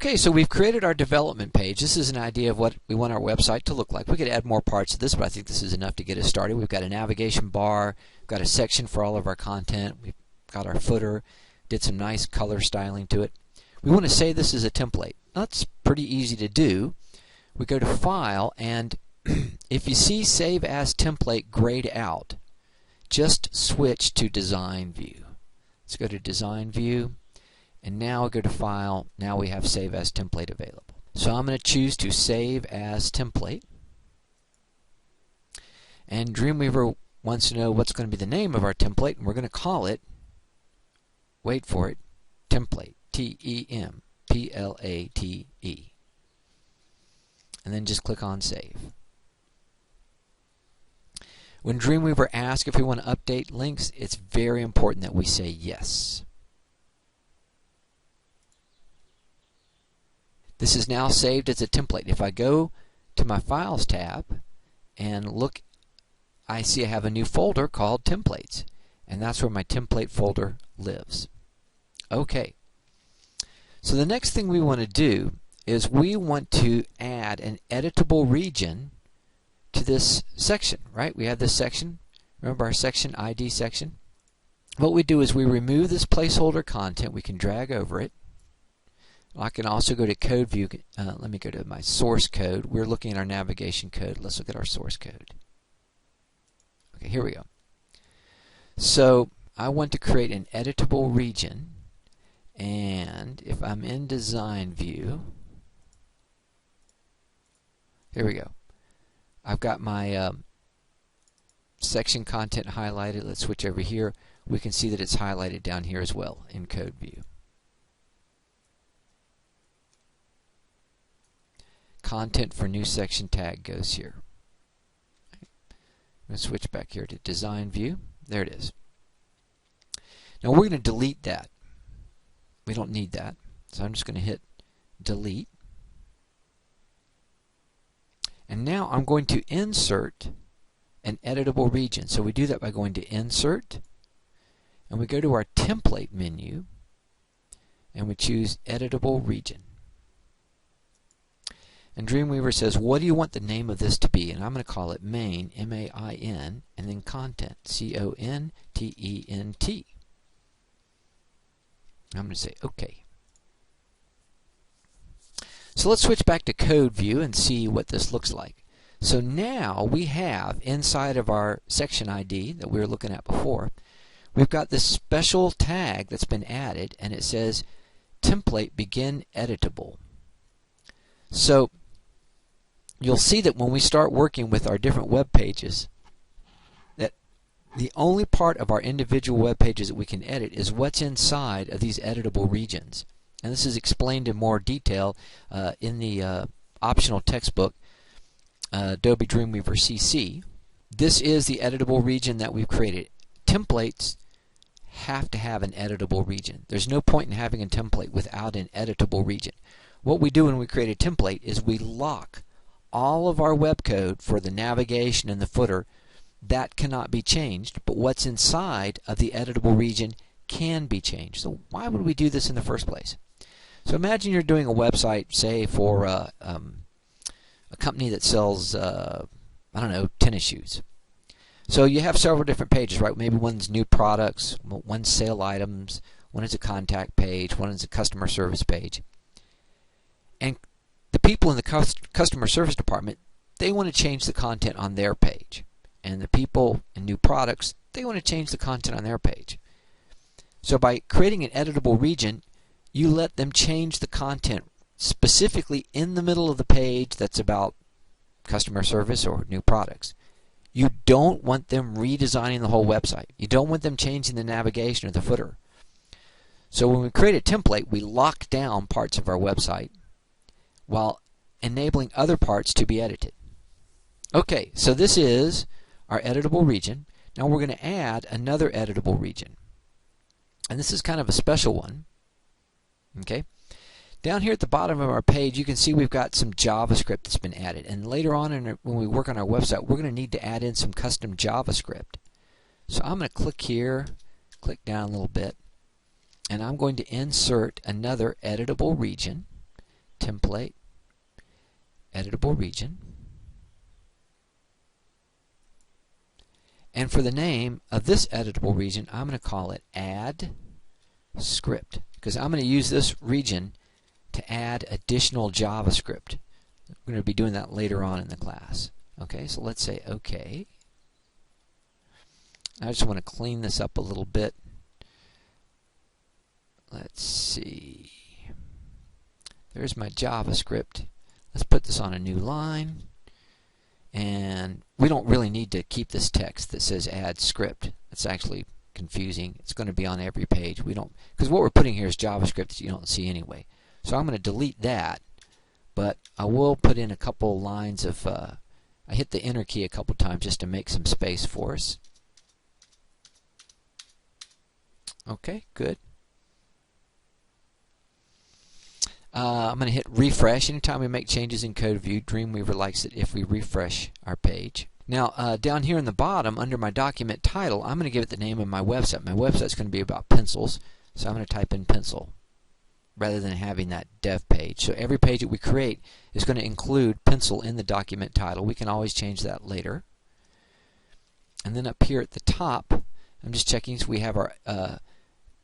Okay, so we've created our development page. This is an idea of what we want our website to look like. We could add more parts to this, but I think this is enough to get us started. We've got a navigation bar, we've got a section for all of our content, we've got our footer, did some nice color styling to it. We want to say this is a template. That's pretty easy to do. We go to File, and if you see Save as Template grayed out, just switch to Design View. Let's go to Design View. And now go to File. Now we have Save as Template available. So I'm going to choose to Save as Template. And Dreamweaver wants to know what's going to be the name of our template, and we're going to call it, wait for it, Template. T-E-M-P-L-A-T-E. And then just click on Save. When Dreamweaver asks if we want to update links, it's very important that we say yes. This is now saved as a template. If I go to my Files tab and look, I see I have a new folder called Templates, and that's where my template folder lives. Okay. So the next thing we want to do is we want to add an editable region to this section, right? We have this section. Remember our section ID section? What we do is we remove this placeholder content. We can drag over it. I can also go to code view. Let me go to my source code. We're looking at our navigation code. Let's look at our source code. Okay, here we go. So I want to create an editable region, and if I'm in Design View, here we go. I've got my section content highlighted. Let's switch over here. We can see that it's highlighted down here as well in code view. Content for new section tag goes here. I'm going to switch back here to Design View. There it is. Now we're going to delete that. We don't need that. So I'm just going to hit Delete. And now I'm going to insert an editable region. So we do that by going to Insert, and we go to our Template menu, and we choose Editable Region. And Dreamweaver says, what do you want the name of this to be? And I'm going to call it Main, M-A-I-N, and then Content, C-O-N-T-E-N-T. I'm going to say OK. So let's switch back to code view and see what this looks like. So now we have inside of our section ID that we were looking at before, we've got this special tag that's been added, and it says Template Begin Editable. So you'll see that when we start working with our different web pages, that the only part of our individual web pages that we can edit is what's inside of these editable regions. And this is explained in more detail in the optional textbook, Adobe Dreamweaver CC. This is the editable region that we've created. Templates have to have an editable region. There's no point in having a template without an editable region. What we do when we create a template is we lock all of our web code for the navigation and the footer. That cannot be changed, but what's inside of the editable region can be changed. So why would we do this in the first place? So imagine you're doing a website, say, for a company that sells, I don't know, tennis shoes. So you have several different pages, right? Maybe one's new products, one's sale items, one is a contact page, one is a customer service page. And the people in the customer service department, they want to change the content on their page. And the people in new products, they want to change the content on their page. So by creating an editable region, you let them change the content specifically in the middle of the page that's about customer service or new products. You don't want them redesigning the whole website. You don't want them changing the navigation or the footer. So when we create a template, we lock down parts of our website while enabling other parts to be edited. Okay, so this is our editable region. Now we're going to add another editable region. And this is kind of a special one. Okay. Down here at the bottom of our page, you can see we've got some JavaScript that's been added. And later on, when we work on our website, we're going to need to add in some custom JavaScript. So I'm going to click here, click down a little bit, and I'm going to insert another editable region. template, editable region. And for the name of this editable region, I'm going to call it add script, because I'm going to use this region to add additional JavaScript. We're going to be doing that later on in the class. Okay, so let's say OK. I just want to clean this up a little bit. Let's see. There's my JavaScript. Let's put this on a new line. And we don't really need to keep this text that says add script. It's actually confusing. It's going to be on every page. We don't, because what we're putting here is JavaScript that you don't see anyway. So I'm going to delete that, but I will put in a couple lines of, I hit the enter key a couple times just to make some space for us. Okay, good. I'm going to hit refresh. Anytime we make changes in code view, Dreamweaver likes it if we refresh our page. Now, down here in the bottom, under my document title, I'm going to give it the name of my website. My website's going to be about pencils, so I'm going to type in pencil rather than having that dev page. So every page that we create is going to include pencil in the document title. We can always change that later. And then up here at the top, I'm just checking so we have our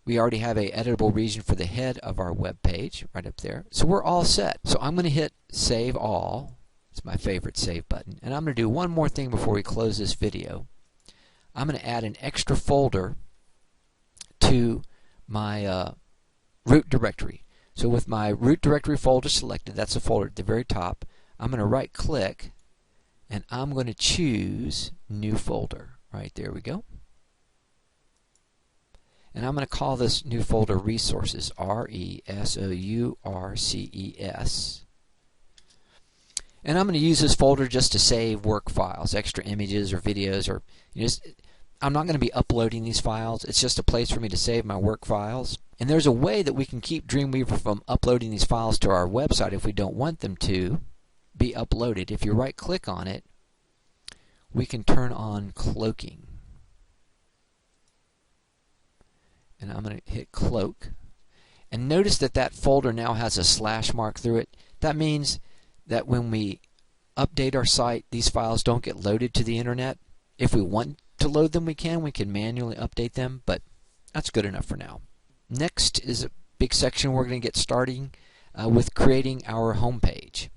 we already have a editable region for the head of our web page right up there. So we're all set. So I'm going to hit Save All. It's my favorite save button. And I'm going to do one more thing before we close this video. I'm going to add an extra folder to my root directory. So with my root directory folder selected, that's the folder at the very top, I'm going to right click and I'm going to choose New Folder. Right there we go. And I'm going to call this new folder Resources, R-E-S-O-U-R-C-E-S. And I'm going to use this folder just to save work files, extra images or videos, or I'm not going to be uploading these files. It's just a place for me to save my work files. And there's a way that we can keep Dreamweaver from uploading these files to our website if we don't want them to be uploaded. If you right click on it, we can turn on cloaking. And I'm going to hit cloak. And notice that that folder now has a slash mark through it. That means that when we update our site, these files don't get loaded to the internet. If we want to load them, we can manually update them, but that's good enough for now. Next is a big section we're going to get starting with creating our home page.